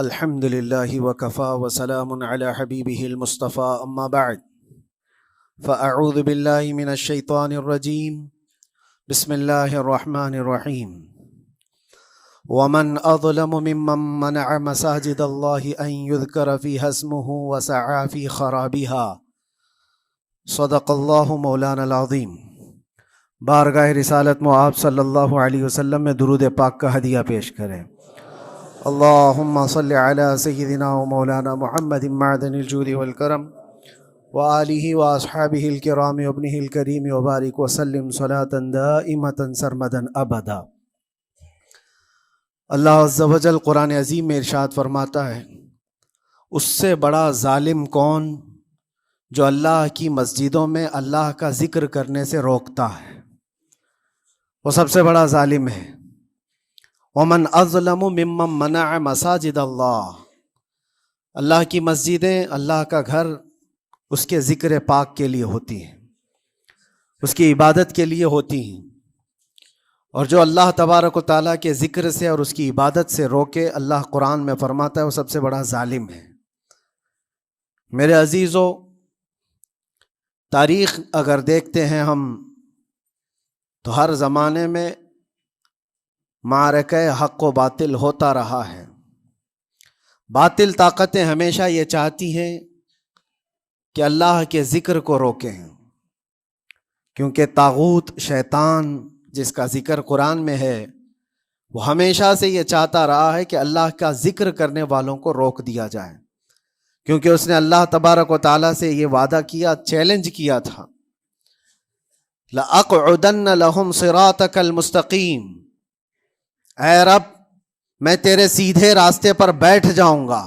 الحمد لله وكفى وسلام على حبيبه المصطفى أما بعد فأعوذ بالله من الشيطان الرجيم بسم الله الرحمن الرحيم ومن أظلم ممن منع مساجد الله أن يذكر فيها اسمه وسعى في خرابها صدق الله مولانا العظیم۔ بارگاہ رسالت میں آپ صلی اللہ علیہ وسلم میں درود پاک کا ہدیہ پیش کریں۔ اللہم صلی علی سیدنا و مولانا محمد معدن الجود والکرم وآلہ واصحابہ الکرام وابنہ الکریم وبارک وسلم صلاة دائمة سرمدا ابدا۔ اللہ عز و جل قرآن عظیم میں ارشاد فرماتا ہے، اس سے بڑا ظالم کون جو اللہ کی مسجدوں میں اللہ کا ذکر کرنے سے روکتا ہے، وہ سب سے بڑا ظالم ہے۔ ومن اظلم ممن منع مساجد اللہ، اللہ کی مسجدیں، اللہ کا گھر اس کے ذکر پاک کے لیے ہوتی ہیں، اس کی عبادت کے لیے ہوتی ہیں، اور جو اللہ تبارک و تعالیٰ کے ذکر سے اور اس کی عبادت سے روکے، اللہ قرآن میں فرماتا ہے وہ سب سے بڑا ظالم ہے۔ میرے عزیزو، تاریخ اگر دیکھتے ہیں ہم تو ہر زمانے میں معرکہ حق و باطل ہوتا رہا ہے۔ باطل طاقتیں ہمیشہ یہ چاہتی ہیں کہ اللہ کے ذکر کو روکیں، کیونکہ طاغوت شیطان جس کا ذکر قرآن میں ہے وہ ہمیشہ سے یہ چاہتا رہا ہے کہ اللہ کا ذکر کرنے والوں کو روک دیا جائے، کیونکہ اس نے اللہ تبارک و تعالیٰ سے یہ وعدہ کیا، چیلنج کیا تھا، لَأَقْعُدَنَّ لَهُمْ صِرَاطَكَ الْمُسْتَقِيمِ، اے رب میں تیرے سیدھے راستے پر بیٹھ جاؤں گا،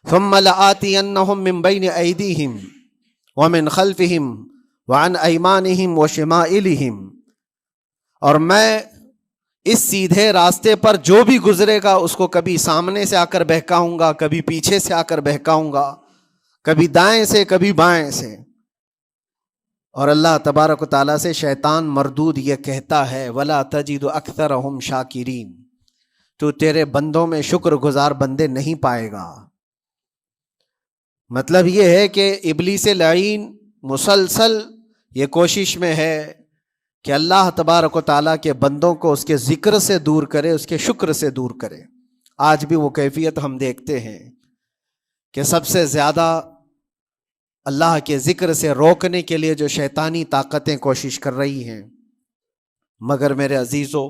ثُمَّ لَآتِيَنَّهُمْ مِنْ بَيْنِ أَيْدِيهِمْ وَمِنْ خَلْفِهِمْ وَعَنْ أَيْمَانِهِمْ وَشِمَائِلِهِمْ، اور میں اس سیدھے راستے پر جو بھی گزرے گا اس کو کبھی سامنے سے آ کر بہکاؤں گا، کبھی پیچھے سے آ کر بہکاؤں گا، کبھی دائیں سے کبھی بائیں سے۔ اور اللہ تبارک و تعالیٰ سے شیطان مردود یہ کہتا ہے، وَلَا تَجِدُ أَكْثَرَهُمْ شَاكِرِينَ، تو تیرے بندوں میں شکر گزار بندے نہیں پائے گا۔ مطلب یہ ہے کہ ابلیس لعین مسلسل یہ کوشش میں ہے کہ اللہ تبارک و تعالیٰ کے بندوں کو اس کے ذکر سے دور کرے، اس کے شکر سے دور کرے۔ آج بھی وہ کیفیت ہم دیکھتے ہیں کہ سب سے زیادہ اللہ کے ذکر سے روکنے کے لیے جو شیطانی طاقتیں کوشش کر رہی ہیں، مگر میرے عزیزو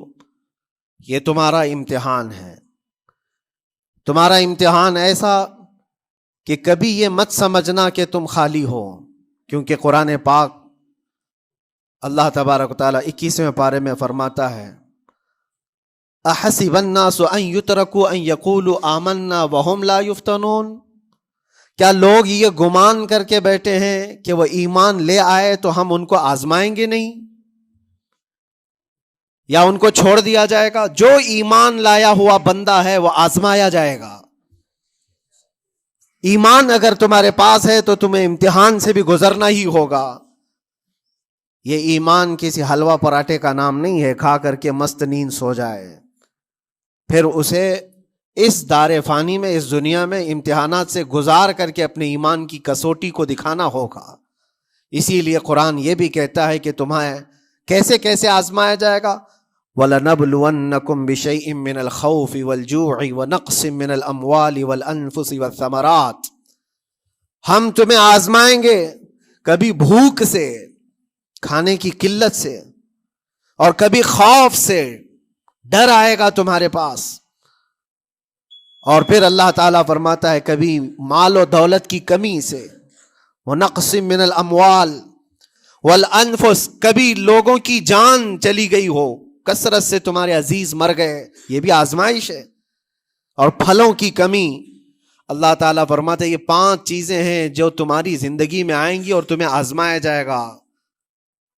یہ تمہارا امتحان ہے، تمہارا امتحان ایسا کہ کبھی یہ مت سمجھنا کہ تم خالی ہو، کیونکہ قرآن پاک اللہ تبارک و تعالیٰ 21ویں پارے میں فرماتا ہے، احسب الناس ان یترکوا ان یقولوا آمنا وہم لا یفتنون، کیا لوگ یہ گمان کر کے بیٹھے ہیں کہ وہ ایمان لے آئے تو ہم ان کو آزمائیں گے نہیں، یا ان کو چھوڑ دیا جائے گا؟ جو ایمان لایا ہوا بندہ ہے وہ آزمایا جائے گا۔ ایمان اگر تمہارے پاس ہے تو تمہیں امتحان سے بھی گزرنا ہی ہوگا۔ یہ ایمان کسی حلوہ پراٹھے کا نام نہیں ہے، کھا کر کے مست نیند سو جائے، پھر اسے اس دار فانی میں، اس دنیا میں امتحانات سے گزار کر کے اپنے ایمان کی کسوٹی کو دکھانا ہوگا۔ اسی لیے قرآن یہ بھی کہتا ہے کہ تمہیں کیسے کیسے آزمایا جائے گا، وَلَنَبْلُوَنَّكُمْ بِشَيْءٍ مِّنَ الْخَوْفِ وَالْجُوعِ وَنَقْصٍ مِّنَ الْأَمْوَالِ وَالْأَنفُسِ وَالثَّمَرَاتِ، ہم تمہیں آزمائیں گے کبھی بھوک سے، کھانے کی قلت سے، اور کبھی خوف سے، ڈر آئے گا تمہارے پاس، اور پھر اللہ تعالیٰ فرماتا ہے کبھی مال و دولت کی کمی سے، وَنَقْصٍ مِّنَ الْأَمْوَالِ وَالْأَنفُسِ، کبھی لوگوں کی جان چلی گئی ہو، کثرت سے تمہارے عزیز مر گئے، یہ بھی آزمائش ہے، اور پھلوں کی کمی۔ اللہ تعالیٰ فرماتا ہے یہ 5 چیزیں ہیں جو تمہاری زندگی میں آئیں گی اور تمہیں آزمایا جائے گا،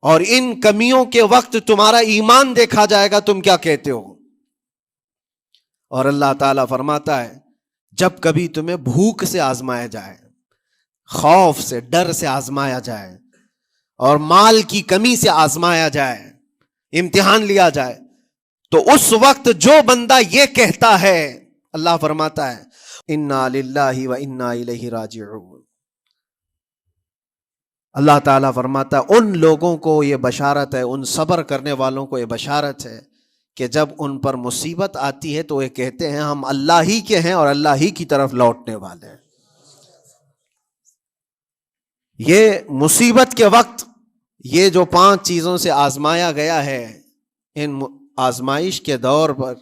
اور ان کمیوں کے وقت تمہارا ایمان دیکھا جائے گا، تم کیا کہتے ہو۔ اور اللہ تعالیٰ فرماتا ہے جب کبھی تمہیں بھوک سے آزمایا جائے، خوف سے، ڈر سے آزمایا جائے، اور مال کی کمی سے آزمایا جائے، امتحان لیا جائے، تو اس وقت جو بندہ یہ کہتا ہے، اللہ فرماتا ہے انا للہ و انا الیہ راجعون۔ اللہ تعالیٰ فرماتا ہے ان لوگوں کو یہ بشارت ہے، ان صبر کرنے والوں کو یہ بشارت ہے کہ جب ان پر مصیبت آتی ہے تو یہ کہتے ہیں ہم اللہ ہی کے ہیں اور اللہ ہی کی طرف لوٹنے والے ہیں۔ یہ مصیبت کے وقت یہ جو 5 چیزوں سے آزمایا گیا ہے، ان آزمائش کے دور پر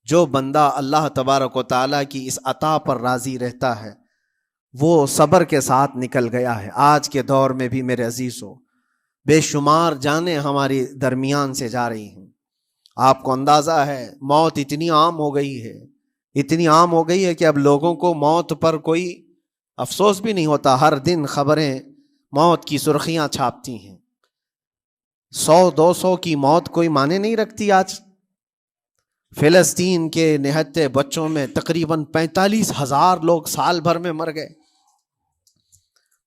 جو بندہ اللہ تبارک و تعالیٰ کی اس عطا پر راضی رہتا ہے وہ صبر کے ساتھ نکل گیا ہے۔ آج کے دور میں بھی میرے عزیزو بے شمار جانیں ہماری درمیان سے جا رہی ہیں۔ آپ کو اندازہ ہے موت اتنی عام ہو گئی ہے، اتنی عام ہو گئی ہے کہ اب لوگوں کو موت پر کوئی افسوس بھی نہیں ہوتا۔ ہر دن خبریں موت کی سرخیاں چھاپتی ہیں، 100-200 کی موت کوئی معنی نہیں رکھتی۔ آج فلسطین کے نہتے بچوں میں تقریباً 45,000 لوگ سال بھر میں مر گئے۔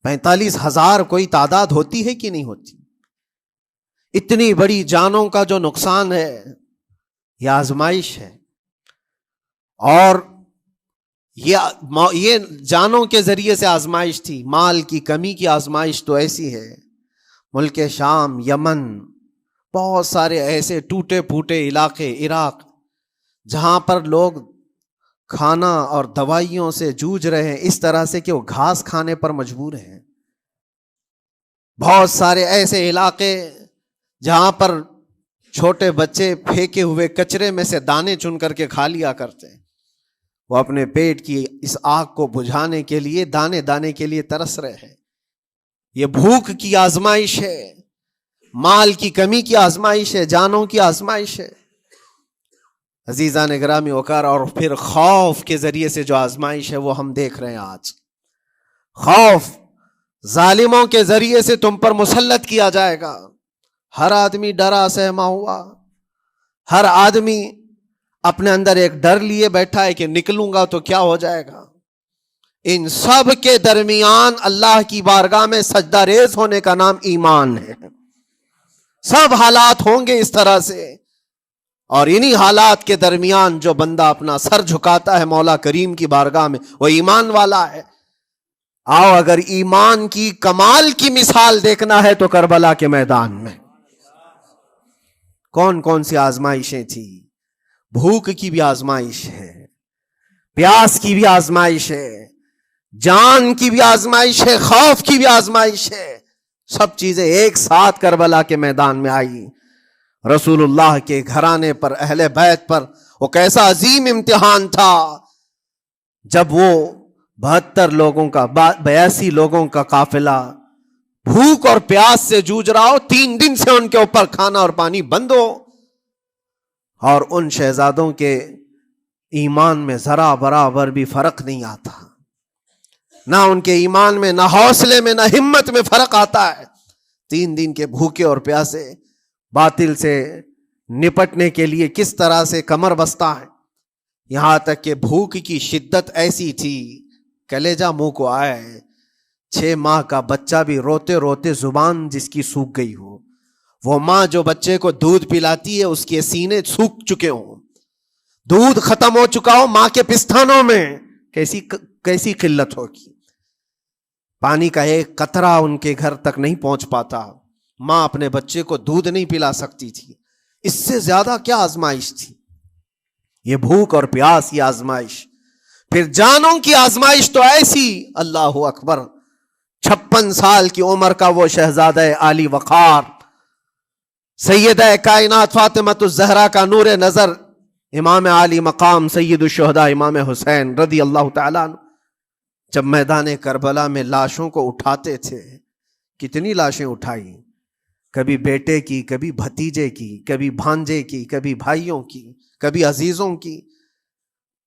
45,000 کوئی تعداد ہوتی ہے کہ نہیں ہوتی؟ اتنی بڑی جانوں کا جو نقصان ہے یہ آزمائش ہے، اور یہ جانوں کے ذریعے سے آزمائش تھی۔ مال کی کمی کی آزمائش تو ایسی ہے، ملک شام، یمن، بہت سارے ایسے ٹوٹے پھوٹے علاقے، عراق، جہاں پر لوگ کھانا اور دوائیوں سے جوجھ رہے ہیں اس طرح سے کہ وہ گھاس کھانے پر مجبور ہیں۔ بہت سارے ایسے علاقے جہاں پر چھوٹے بچے پھینکے ہوئے کچرے میں سے دانے چن کر کے کھا لیا کرتے ہیں، وہ اپنے پیٹ کی اس آگ کو بجھانے کے لیے دانے دانے کے لیے ترس رہے ہیں۔ یہ بھوک کی آزمائش ہے، مال کی کمی کی آزمائش ہے، جانوں کی آزمائش ہے۔ عزیزان گرامی وقار، اور پھر خوف کے ذریعے سے جو آزمائش ہے وہ ہم دیکھ رہے ہیں آج۔ خوف ظالموں کے ذریعے سے تم پر مسلط کیا جائے گا۔ ہر آدمی ڈرا سہما ہوا، ہر آدمی اپنے اندر ایک ڈر لیے بیٹھا ہے کہ نکلوں گا تو کیا ہو جائے گا۔ ان سب کے درمیان اللہ کی بارگاہ میں سجدہ ریز ہونے کا نام ایمان ہے۔ سب حالات ہوں گے اس طرح سے، اور انہی حالات کے درمیان جو بندہ اپنا سر جھکاتا ہے مولا کریم کی بارگاہ میں وہ ایمان والا ہے۔ آؤ اگر ایمان کی کمال کی مثال دیکھنا ہے تو کربلا کے میدان میں کون کون سی آزمائشیں تھی۔ بھوک کی بھی آزمائش ہے، پیاس کی بھی آزمائش ہے، جان کی بھی آزمائش ہے، خوف کی بھی آزمائش ہے۔ سب چیزیں ایک ساتھ کربلا کے میدان میں آئی۔ رسول اللہ کے گھرانے پر، اہل بیت پر وہ کیسا عظیم امتحان تھا جب وہ 72 لوگوں کا 82 لوگوں کا قافلہ بھوک اور پیاس سے جوجھ رہا ہو، 3 دن سے ان کے اوپر کھانا اور پانی بند ہو، اور ان شہزادوں کے ایمان میں ذرا برابر بھی فرق نہیں آتا۔ نہ ان کے ایمان میں، نہ حوصلے میں، نہ ہمت میں فرق آتا ہے۔ 3 دن کے بھوکے اور پیاسے باطل سے نپٹنے کے لیے کس طرح سے کمر بستہ ہے۔ یہاں تک کہ بھوک کی شدت ایسی تھی کلیجہ منہ کو آئے، 6 ماہ کا بچہ بھی روتے روتے زبان جس کی سوکھ گئی ہو، وہ ماں جو بچے کو دودھ پلاتی ہے اس کے سینے سوکھ چکے ہوں، دودھ ختم ہو چکا ہو ماں کے پستانوں میں، کیسی قلت ہوگی۔ پانی کا ایک قطرہ ان کے گھر تک نہیں پہنچ پاتا، ماں اپنے بچے کو دودھ نہیں پلا سکتی تھی۔ اس سے زیادہ کیا آزمائش تھی؟ یہ بھوک اور پیاس کی آزمائش۔ پھر جانوں کی آزمائش تو ایسی، اللہ اکبر، 56 سال کی عمر کا وہ شہزادہ عالی وقار، سیدہ کائنات فاطمۃ الزہرا کا نور نظر، امام عالی مقام سید الشہداء امام حسین رضی اللہ تعالیٰ عنہ، جب میدان کربلا میں لاشوں کو اٹھاتے تھے، کتنی لاشیں اٹھائی، کبھی بیٹے کی، کبھی بھتیجے کی، کبھی بھانجے کی، کبھی بھائیوں کی، کبھی عزیزوں کی۔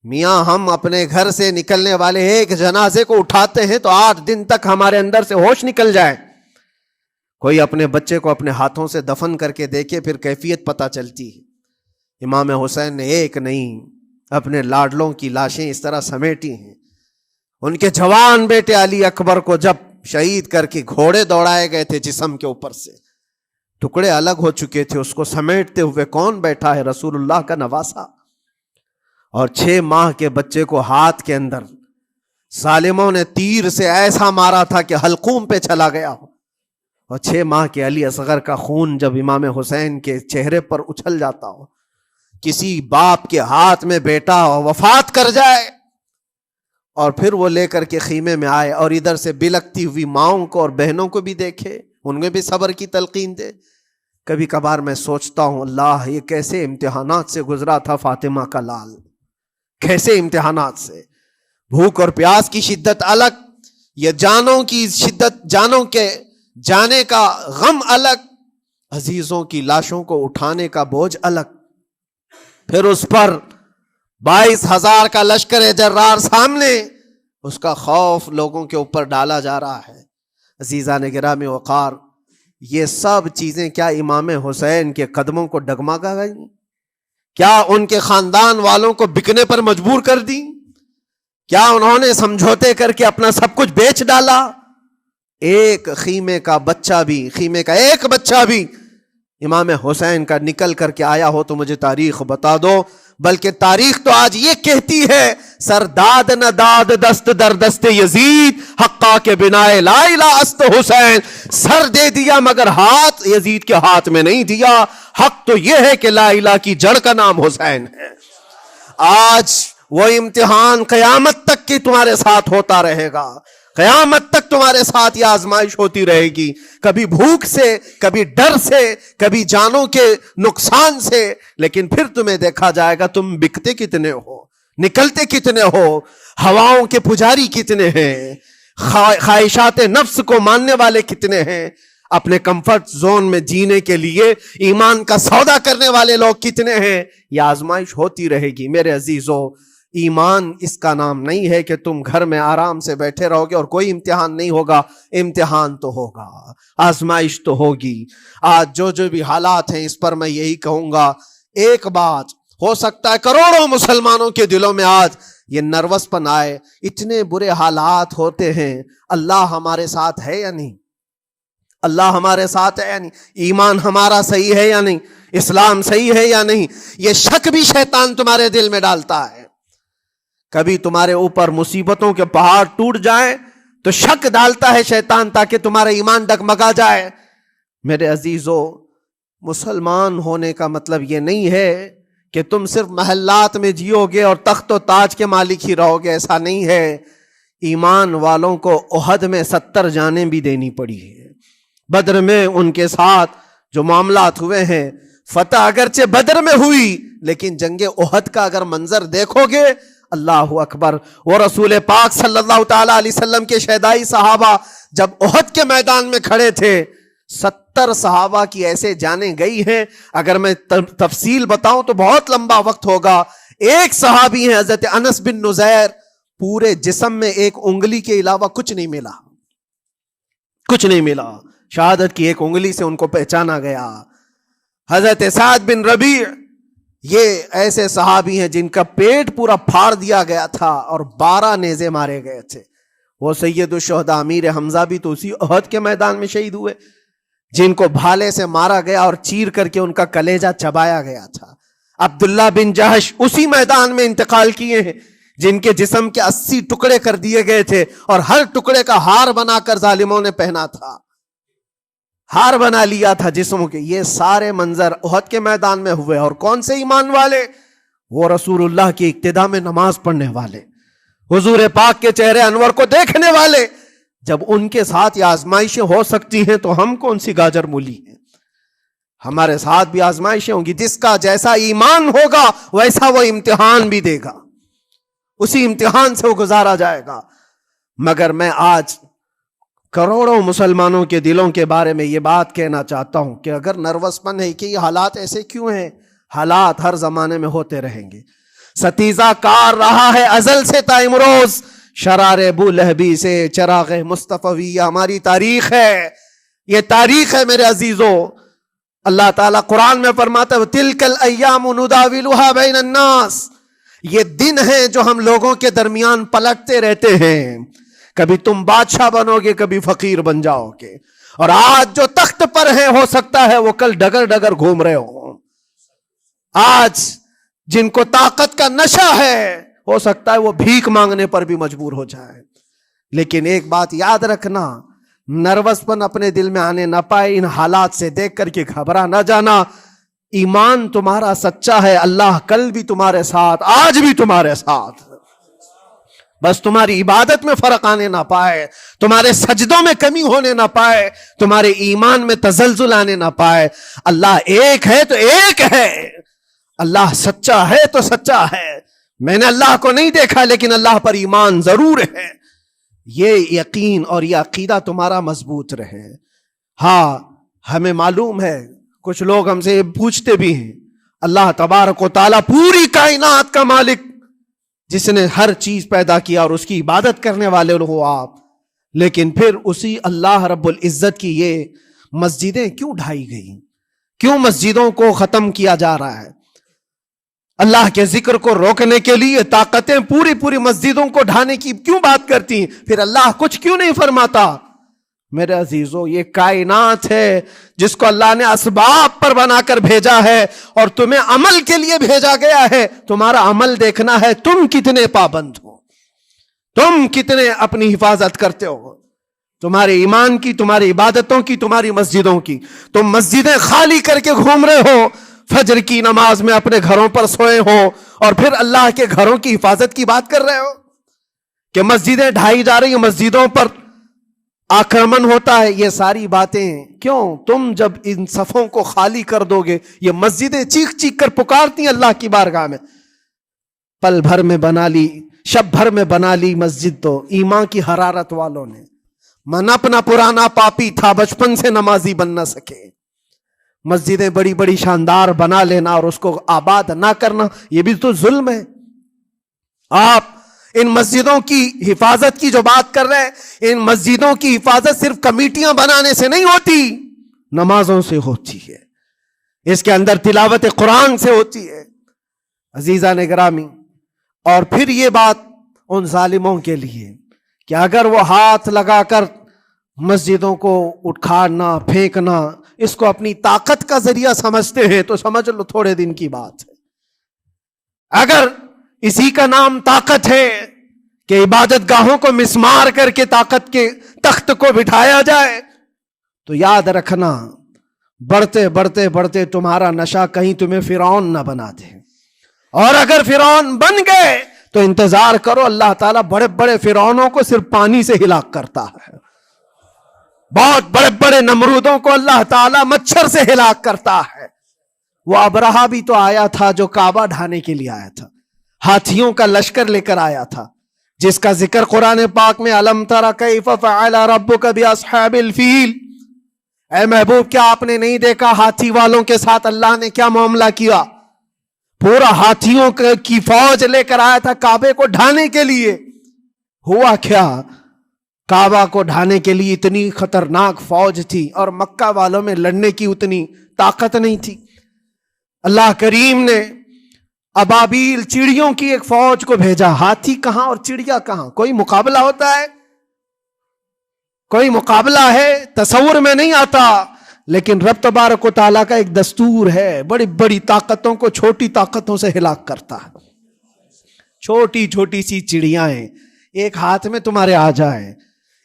میاں ہم اپنے گھر سے نکلنے والے ایک جنازے کو اٹھاتے ہیں تو 8 دن تک ہمارے اندر سے ہوش نکل جائے۔ کوئی اپنے بچے کو اپنے ہاتھوں سے دفن کر کے دیکھے پھر کیفیت پتہ چلتی ہے۔ امام حسین نے ایک نہیں اپنے لاڈلوں کی لاشیں اس طرح سمیٹی ہیں۔ ان کے جوان بیٹے علی اکبر کو جب شہید کر کے گھوڑے دوڑائے گئے تھے جسم کے اوپر سے، ٹکڑے الگ ہو چکے تھے، اس کو سمیٹتے ہوئے کون بیٹھا ہے؟ رسول اللہ کا نواسا۔ اور 6 ماہ کے بچے کو ہاتھ کے اندر ظالموں نے تیر سے ایسا مارا تھا کہ حلقوم پہ چلا گیا ہو، اور 6 ماہ کے علی اصغر کا خون جب امام حسین کے چہرے پر اچھل جاتا ہو، کسی باپ کے ہاتھ میں بیٹا وفات کر جائے اور پھر وہ لے کر کے خیمے میں آئے اور ادھر سے بلکتی ہوئی ماؤں کو اور بہنوں کو بھی دیکھے، ان میں بھی صبر کی تلقین دے. کبھی کبھار میں سوچتا ہوں اللہ یہ کیسے امتحانات سے گزرا تھا فاطمہ کا لال، کیسے امتحانات سے. بھوک اور پیاس کی شدت الگ، یہ جانوں کی شدت، جانوں کے جانے کا غم الگ، عزیزوں کی لاشوں کو اٹھانے کا بوجھ الگ، پھر اس پر 22,000 کا لشکر جرار سامنے، اس کا خوف لوگوں کے اوپر ڈالا جا رہا ہے. عزیزان گرامی وقار، یہ سب چیزیں کیا امام حسین کے قدموں کو ڈگمگا گئیں؟ کیا ان کے خاندان والوں کو بکنے پر مجبور کر دی؟ کیا انہوں نے سمجھوتے کر کے اپنا سب کچھ بیچ ڈالا؟ ایک خیمے کا بچہ بھی، خیمے کا ایک بچہ بھی امام حسین کا نکل کر کے آیا ہو تو مجھے تاریخ بتا دو. بلکہ تاریخ تو آج یہ کہتی ہے سر داد نہ داد دست در دست یزید حقا کے بنا لا الہ است حسین. سر دے دیا مگر ہاتھ یزید کے ہاتھ میں نہیں دیا. حق تو یہ ہے کہ لا الہ کی جڑ کا نام حسین ہے. آج وہ امتحان قیامت تک کی تمہارے ساتھ ہوتا رہے گا، قیامت تک تمہارے ساتھ یہ آزمائش ہوتی رہے گی، کبھی بھوک سے، کبھی ڈر سے، کبھی جانوں کے نقصان سے، لیکن پھر تمہیں دیکھا جائے گا تم بکتے کتنے ہو، نکلتے کتنے ہو، ہواؤں کے پجاری کتنے ہیں، خواہشات نفس کو ماننے والے کتنے ہیں، اپنے کمفرٹ زون میں جینے کے لیے ایمان کا سودا کرنے والے لوگ کتنے ہیں. یہ آزمائش ہوتی رہے گی. میرے عزیزو، ایمان اس کا نام نہیں ہے کہ تم گھر میں آرام سے بیٹھے رہو گے اور کوئی امتحان نہیں ہوگا. امتحان تو ہوگا، آزمائش تو ہوگی. آج جو بھی حالات ہیں اس پر میں یہی کہوں گا، ایک بات ہو سکتا ہے کروڑوں مسلمانوں کے دلوں میں آج یہ نروس پن آئے، اتنے برے حالات ہوتے ہیں، اللہ ہمارے ساتھ ہے یا نہیں؟ اللہ ہمارے ساتھ ہے یا نہیں؟ ایمان ہمارا صحیح ہے یا نہیں؟ اسلام صحیح ہے یا نہیں؟ یہ شک بھی شیطان تمہارے دل میں ڈالتا ہے. کبھی تمہارے اوپر مصیبتوں کے پہاڑ ٹوٹ جائیں تو شک ڈالتا ہے شیطان تاکہ تمہارا ایمان ڈگمگا جائے. میرے عزیزو، مسلمان ہونے کا مطلب یہ نہیں ہے کہ تم صرف محلات میں جیو گے اور تخت و تاج کے مالک ہی رہو گے، ایسا نہیں ہے. ایمان والوں کو احد میں 70 جانیں بھی دینی پڑی ہے. بدر میں ان کے ساتھ جو معاملات ہوئے ہیں، فتح اگرچہ بدر میں ہوئی لیکن جنگ احد کا اگر منظر دیکھو گے، اللہ اکبر. وہ رسول پاک صلی اللہ تعالی علیہ وسلم کے شہدائی صحابہ جب احد کے میدان میں کھڑے تھے، 70 صحابہ کی ایسے جانیں گئی ہیں. اگر میں تفصیل بتاؤں تو بہت لمبا وقت ہوگا. ایک صحابی ہیں حضرت انس بن نزیر، پورے جسم میں ایک انگلی کے علاوہ کچھ نہیں ملا، کچھ نہیں ملا. شہادت کی ایک انگلی سے ان کو پہچانا گیا. حضرت سعد بن ربیع، یہ ایسے صحابی ہیں جن کا پیٹ پورا پھاڑ دیا گیا تھا اور 12 نیزے مارے گئے تھے. وہ سید الشہداء امیر حمزہ بھی تو اسی احد کے میدان میں شہید ہوئے، جن کو بھالے سے مارا گیا اور چیر کر کے ان کا کلیجہ چبایا گیا تھا. عبداللہ بن جہش اسی میدان میں انتقال کیے ہیں، جن کے جسم کے 80 ٹکڑے کر دیے گئے تھے اور ہر ٹکڑے کا ہار بنا کر ظالموں نے پہنا تھا، ہار بنا لیا تھا جسموں کے. یہ سارے منظر احد کے میدان میں ہوئے. اور کون سے ایمان والے؟ وہ رسول اللہ کی اقتداء میں نماز پڑھنے والے، حضور پاک کے چہرے انور کو دیکھنے والے. جب ان کے ساتھ یہ آزمائشیں ہو سکتی ہیں تو ہم کون سی گاجر مولی ہیں؟ ہمارے ساتھ بھی آزمائشیں ہوں گی. جس کا جیسا ایمان ہوگا ویسا وہ امتحان بھی دے گا، اسی امتحان سے وہ گزارا جائے گا. مگر میں آج کروڑوں مسلمانوں کے دلوں کے بارے میں یہ بات کہنا چاہتا ہوں کہ اگر نروس پن ہے کہ یہ حالات ایسے کیوں ہیں، حالات ہر زمانے میں ہوتے رہیں گے. ستیزہ کار رہا ہے ازل سے تا امروز، شرار ابو لہبی سے چراغ مصطفی. ہماری تاریخ ہے، یہ تاریخ ہے میرے عزیزو. اللہ تعالیٰ قرآن میں فرماتا ہے تِلْكَ الْأَيَّامُ نُدَاوِلُهَا بَيْنَ النَّاسِ. یہ دن ہیں جو ہم لوگوں کے درمیان پلٹتے رہتے ہیں. کبھی تم بادشاہ بنو گے، کبھی فقیر بن جاؤ گے. اور آج جو تخت پر ہیں ہو سکتا ہے وہ کل ڈگر ڈگر گھوم رہے ہوں. آج جن کو طاقت کا نشہ ہے ہو سکتا ہے وہ بھیک مانگنے پر بھی مجبور ہو جائے. لیکن ایک بات یاد رکھنا، نروس پن اپنے دل میں آنے نہ پائے. ان حالات سے دیکھ کر کے گھبرا نہ جانا. ایمان تمہارا سچا ہے، اللہ کل بھی تمہارے ساتھ، آج بھی تمہارے ساتھ. بس تمہاری عبادت میں فرق آنے نہ پائے، تمہارے سجدوں میں کمی ہونے نہ پائے، تمہارے ایمان میں تزلزل آنے نہ پائے. اللہ ایک ہے تو ایک ہے، اللہ سچا ہے تو سچا ہے. میں نے اللہ کو نہیں دیکھا لیکن اللہ پر ایمان ضرور ہے. یہ یقین اور یہ عقیدہ تمہارا مضبوط رہے. ہاں ہمیں معلوم ہے، کچھ لوگ ہم سے پوچھتے بھی ہیں، اللہ تبارک و تعالیٰ پوری کائنات کا مالک جس نے ہر چیز پیدا کیا اور اس کی عبادت کرنے والے ہو آپ، لیکن پھر اسی اللہ رب العزت کی یہ مسجدیں کیوں ڈھائی گئی؟ کیوں مسجدوں کو ختم کیا جا رہا ہے؟ اللہ کے ذکر کو روکنے کے لیے طاقتیں پوری مسجدوں کو ڈھانے کی کیوں بات کرتی ہیں؟ پھر اللہ کچھ کیوں نہیں فرماتا؟ میرے عزیزو، یہ کائنات ہے جس کو اللہ نے اسباب پر بنا کر بھیجا ہے اور تمہیں عمل کے لیے بھیجا گیا ہے. تمہارا عمل دیکھنا ہے، تم کتنے پابند ہو، تم کتنے اپنی حفاظت کرتے ہو، تمہارے ایمان کی، تمہاری عبادتوں کی، تمہاری مسجدوں کی. تم مسجدیں خالی کر کے گھوم رہے ہو، فجر کی نماز میں اپنے گھروں پر سوئے ہو اور پھر اللہ کے گھروں کی حفاظت کی بات کر رہے ہو کہ مسجدیں ڈھائی جا رہی ہیں، مسجدوں پر آکرمن ہوتا ہے. یہ ساری باتیں کیوں؟ تم جب ان صفوں کو خالی کر دو گے، یہ مسجدیں چیخ چیخ کر پکارتی ہیں اللہ کی بارگاہ میں. پل بھر میں بنا لی، شب بھر میں بنا لی مسجد تو ایمان کی حرارت والوں نے. من اپنا پرانا پاپی تھا، بچپن سے نمازی بن نہ سکے. مسجدیں بڑی بڑی شاندار بنا لینا اور اس کو آباد نہ کرنا، یہ بھی تو ظلم ہے. آپ ان مسجدوں کی حفاظت کی جو بات کر رہے ہیں، ان مسجدوں کی حفاظت صرف کمیٹیاں بنانے سے نہیں ہوتی، نمازوں سے ہوتی ہے، اس کے اندر تلاوت قرآن سے ہوتی ہے. عزیزان گرامی، اور پھر یہ بات ان ظالموں کے لیے کہ اگر وہ ہاتھ لگا کر مسجدوں کو اٹھانا پھینکنا اس کو اپنی طاقت کا ذریعہ سمجھتے ہیں تو سمجھ لو تھوڑے دن کی بات ہے. اگر اسی کا نام طاقت ہے کہ عبادت گاہوں کو مسمار کر کے طاقت کے تخت کو بٹھایا جائے، تو یاد رکھنا بڑھتے بڑھتے بڑھتے تمہارا نشہ کہیں تمہیں فرعون نہ بنا دے. اور اگر فرعون بن گئے تو انتظار کرو، اللہ تعالیٰ بڑے بڑے فرعونوں کو صرف پانی سے ہلاک کرتا ہے. بہت بڑے بڑے نمرودوں کو اللہ تعالیٰ مچھر سے ہلاک کرتا ہے. وہ ابرہہ بھی تو آیا تھا جو کعبہ ڈھانے کے لیے آیا تھا، ہاتھیوں کا لشکر لے کر آیا تھا، جس کا ذکر قرآن پاک میں الم تر کیف فعل ربک باصحاب الفیل. اے محبوب، کیا آپ نے نہیں دیکھا ہاتھی والوں کے ساتھ اللہ نے کیا معاملہ کیا؟ پورا ہاتھیوں کی فوج لے کر آیا تھا کعبے کو ڈھانے کے لیے. ہوا کیا؟ کعبہ کو ڈھانے کے لیے اتنی خطرناک فوج تھی اور مکہ والوں میں لڑنے کی اتنی طاقت نہیں تھی. اللہ کریم نے ابابیل چڑیوں کی ایک فوج کو بھیجا. ہاتھی کہاں اور چڑیا کہاں؟ کوئی مقابلہ ہوتا ہے؟ کوئی مقابلہ ہے؟ تصور میں نہیں آتا. لیکن رب تبارک و تعالیٰ کا ایک دستور ہے، بڑی بڑی طاقتوں کو چھوٹی طاقتوں سے ہلاک کرتا ہے. چھوٹی چھوٹی سی چڑیاں ہیں، ایک ہاتھ میں تمہارے آ جائے،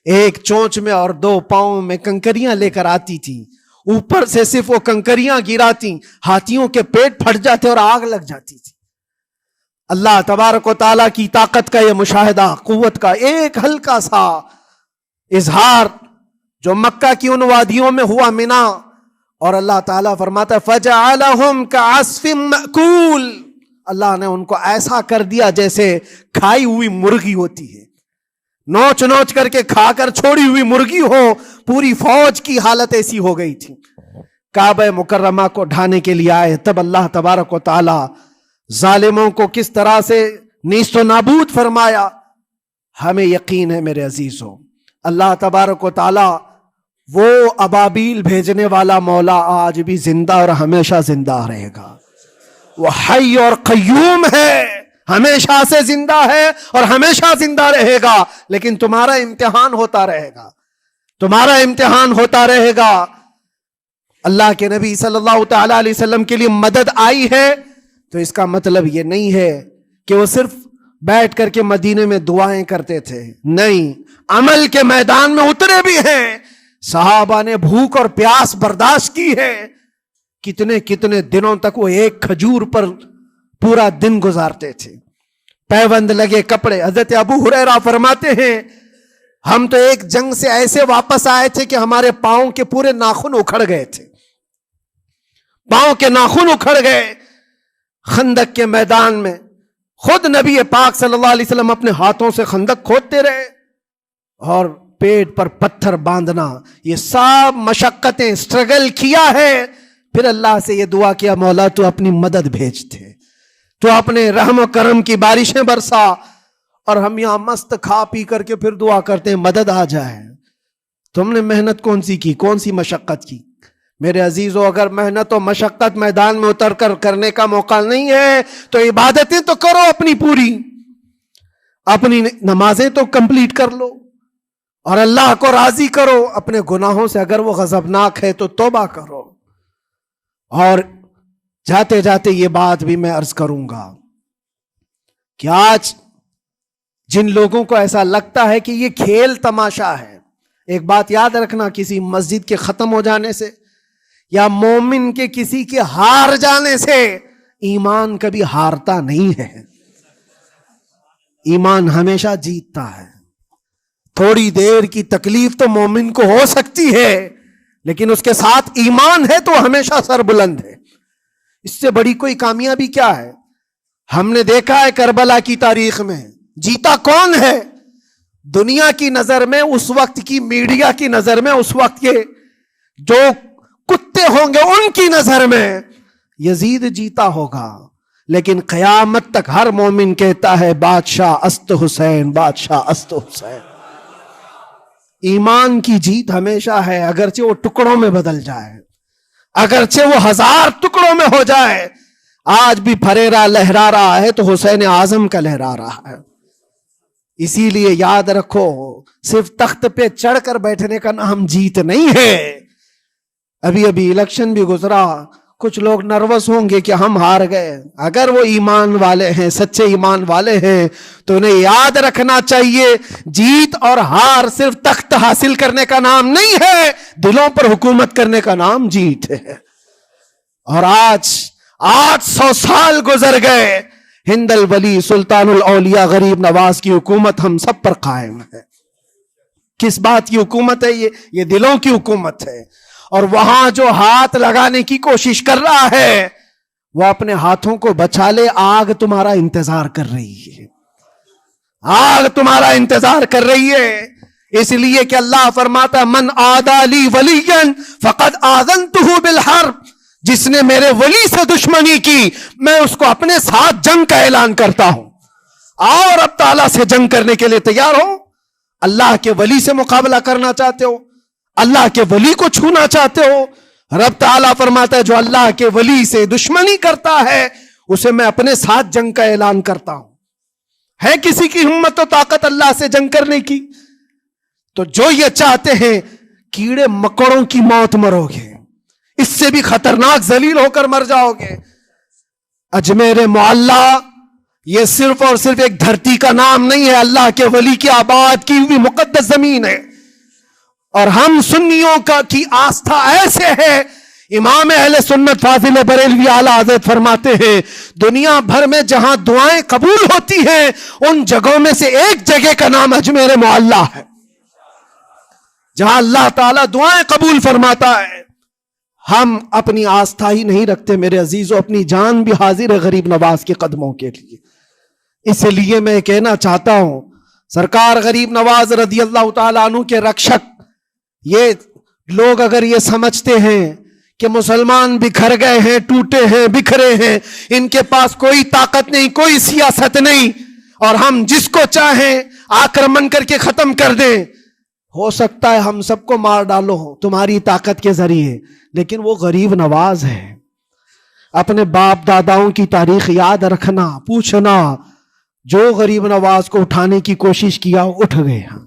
ایک چونچ میں اور دو پاؤں میں کنکریاں لے کر آتی تھی، اوپر سے صرف وہ کنکریاں گراتی، ہاتھیوں کے پیٹ پھٹ جاتے اور آگ لگ جاتی تھی. اللہ تبارک و تعالیٰ کی طاقت کا یہ مشاہدہ، قوت کا ایک ہلکا سا اظہار جو مکہ کی ان وادیوں میں ہوا منا، اور اللہ تعالیٰ فرماتا ہے فَجَعَلَهُمْ كَعَصْفٍ مَأْكُولٍ. اللہ نے ان کو ایسا کر دیا جیسے کھائی ہوئی مرغی ہوتی ہے، نوچ نوچ کر کے کھا کر چھوڑی ہوئی مرغی ہو. پوری فوج کی حالت ایسی ہو گئی تھی. کعبہ مکرمہ کو ڈھانے کے لیے آئے، تب اللہ تبارک و تعالی ظالموں کو کس طرح سے نیست و نابود فرمایا. ہمیں یقین ہے میرے عزیزوں، اللہ تبارک و تعالی وہ ابابیل بھیجنے والا مولا آج بھی زندہ اور ہمیشہ زندہ رہے گا. وہ حی اور قیوم ہے، ہمیشہ سے زندہ ہے اور ہمیشہ زندہ رہے گا. لیکن تمہارا امتحان ہوتا رہے گا، تمہارا امتحان ہوتا رہے گا. اللہ کے نبی صلی اللہ تعالی علیہ وسلم کے لیے مدد آئی ہے تو اس کا مطلب یہ نہیں ہے کہ وہ صرف بیٹھ کر کے مدینے میں دعائیں کرتے تھے؟ نہیں، عمل کے میدان میں اترے بھی ہیں۔ صحابہ نے بھوک اور پیاس برداشت کی ہے، کتنے کتنے دنوں تک وہ ایک کھجور پر پورا دن گزارتے تھے، پیوند لگے کپڑے۔ حضرت ابو ہریرہ فرماتے ہیں ہم تو ایک جنگ سے ایسے واپس آئے تھے کہ ہمارے پاؤں کے پورے ناخن اکھڑ گئے تھے، پاؤں کے ناخن اکھڑ گئے۔ خندق کے میدان میں خود نبی پاک صلی اللہ علیہ وسلم اپنے ہاتھوں سے خندق کھودتے رہے، اور پیٹ پر پتھر باندھنا، یہ سب مشقتیں، سٹرگل کیا ہے۔ پھر اللہ سے یہ دعا کیا مولا تو اپنی مدد بھیجتے، تو اپنے رحم و کرم کی بارشیں برسا، اور ہم یہاں مست کھا پی کر کے پھر دعا کرتے ہیں مدد آ جائے۔ تم نے محنت کون سی کی، کون سی مشقت کی؟ میرے عزیزو، اگر محنت و مشقت میدان میں اتر کر کرنے کا موقع نہیں ہے تو عبادتیں تو کرو اپنی پوری، اپنی نمازیں تو کمپلیٹ کر لو، اور اللہ کو راضی کرو۔ اپنے گناہوں سے اگر وہ غضبناک ہے تو توبہ کرو۔ اور جاتے جاتے یہ بات بھی میں عرض کروں گا کہ آج جن لوگوں کو ایسا لگتا ہے کہ یہ کھیل تماشا ہے، ایک بات یاد رکھنا، کسی مسجد کے ختم ہو جانے سے یا مومن کے کسی کے ہار جانے سے ایمان کبھی ہارتا نہیں ہے، ایمان ہمیشہ جیتتا ہے۔ تھوڑی دیر کی تکلیف تو مومن کو ہو سکتی ہے، لیکن اس کے ساتھ ایمان ہے تو ہمیشہ سر بلند ہے۔ اس سے بڑی کوئی کامیابی کیا ہے؟ ہم نے دیکھا ہے کربلا کی تاریخ میں جیتا کون ہے؟ دنیا کی نظر میں، اس وقت کی میڈیا کی نظر میں، اس وقت کے جو کتے ہوں گے ان کی نظر میں یزید جیتا ہوگا، لیکن قیامت تک ہر مومن کہتا ہے بادشاہ است حسین، بادشاہ است حسین۔ ایمان کی جیت ہمیشہ ہے، اگرچہ وہ ٹکڑوں میں بدل جائے، اگرچہ وہ 1000 ٹکڑوں میں ہو جائے۔ آج بھی پھریرا لہرا رہا ہے تو حسین اعظم کا لہرا رہا ہے۔ اسی لیے یاد رکھو، صرف تخت پہ چڑھ کر بیٹھنے کا نام جیت نہیں ہے۔ ابھی الیکشن بھی گزرا، کچھ لوگ نروس ہوں گے کہ ہم ہار گئے۔ اگر وہ ایمان والے ہیں، سچے ایمان والے ہیں، تو انہیں یاد رکھنا چاہیے جیت اور ہار صرف تخت حاصل کرنے کا نام نہیں ہے، دلوں پر حکومت کرنے کا نام جیت ہے۔ اور آج 800 سال گزر گئے، ہند الولی سلطان الاولیاء غریب نواز کی حکومت ہم سب پر قائم ہے۔ کس بات کی حکومت ہے یہ دلوں کی حکومت ہے۔ اور وہاں جو ہاتھ لگانے کی کوشش کر رہا ہے وہ اپنے ہاتھوں کو بچا لے، آگ تمہارا انتظار کر رہی ہے، آگ تمہارا انتظار کر رہی ہے۔ اس لیے کہ اللہ فرماتا من عادی لی ولیا فقد آذنتہ بالحرب، جس نے میرے ولی سے دشمنی کی میں اس کو اپنے ساتھ جنگ کا اعلان کرتا ہوں۔ اور اب تعالیٰ سے جنگ کرنے کے لیے تیار ہو؟ اللہ کے ولی سے مقابلہ کرنا چاہتے ہو؟ اللہ کے ولی کو چھونا چاہتے ہو؟ رب تعالیٰ فرماتا ہے جو اللہ کے ولی سے دشمنی کرتا ہے اسے میں اپنے ساتھ جنگ کا اعلان کرتا ہوں۔ ہے کسی کی ہمت و طاقت اللہ سے جنگ کرنے کی؟ تو جو یہ چاہتے ہیں کیڑے مکڑوں کی موت مرو گے، اس سے بھی خطرناک ذلیل ہو کر مر جاؤ گے۔ اجمیر معلیٰ یہ صرف اور صرف ایک دھرتی کا نام نہیں ہے، اللہ کے ولی کی آباد کی ہوئی مقدس زمین ہے۔ اور ہم سنیوں کی آستھا ایسے ہے، امام اہل سنت فاضل بریلوی اعلیٰ حضرت فرماتے ہیں دنیا بھر میں جہاں دعائیں قبول ہوتی ہیں ان جگہوں میں سے ایک جگہ کا نام اجمیر معلیٰ ہے، جہاں اللہ تعالیٰ دعائیں قبول فرماتا ہے۔ ہم اپنی آستھا ہی نہیں رکھتے میرے عزیزو، اپنی جان بھی حاضر ہے غریب نواز کے قدموں کے لیے۔ اس لیے میں کہنا چاہتا ہوں سرکار غریب نواز رضی اللہ تعالیٰ عنہ کے رکشک، یہ لوگ اگر یہ سمجھتے ہیں کہ مسلمان بکھر گئے ہیں، ٹوٹے ہیں، بکھرے ہیں، ان کے پاس کوئی طاقت نہیں، کوئی سیاست نہیں، اور ہم جس کو چاہیں آکرمن کر کے ختم کر دیں، ہو سکتا ہے ہم سب کو مار ڈالو تمہاری طاقت کے ذریعے، لیکن وہ غریب نواز ہے۔ اپنے باپ داداؤں کی تاریخ یاد رکھنا، پوچھنا، جو غریب نواز کو اٹھانے کی کوشش کیا اٹھ گئے ہیں،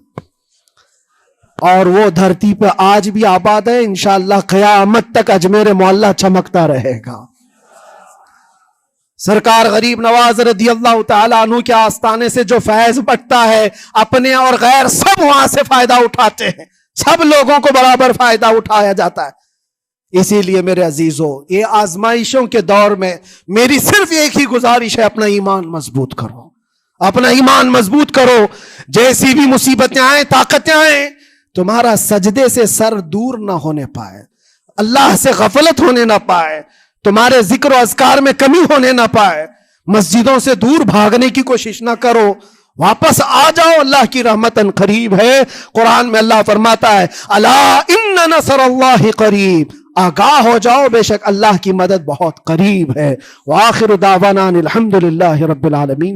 اور وہ دھرتی پہ آج بھی آباد ہے۔ انشاءاللہ قیامت تک اجمیر معلیٰ چمکتا رہے گا۔ سرکار غریب نواز رضی اللہ تعالیٰ عنہ کے آستانے سے جو فیض بٹتا ہے، اپنے اور غیر سب وہاں سے فائدہ اٹھاتے ہیں، سب لوگوں کو برابر فائدہ اٹھایا جاتا ہے۔ اسی لیے میرے عزیزو، یہ آزمائشوں کے دور میں میری صرف ایک ہی گزارش ہے، اپنا ایمان مضبوط کرو، اپنا ایمان مضبوط کرو۔ جیسی بھی مصیبتیں آئیں، طاقتیں آئیں، تمہارا سجدے سے سر دور نہ ہونے پائے، اللہ سے غفلت ہونے نہ پائے، تمہارے ذکر و اذکار میں کمی ہونے نہ پائے، مسجدوں سے دور بھاگنے کی کوشش نہ کرو، واپس آ جاؤ، اللہ کی رحمت قریب ہے۔ قرآن میں اللہ فرماتا ہے الا ان نصر اللہ قریب، آگاہ ہو جاؤ، بے شک اللہ کی مدد بہت قریب ہے۔ وآخر دعوانا الحمد للہ رب العالمین۔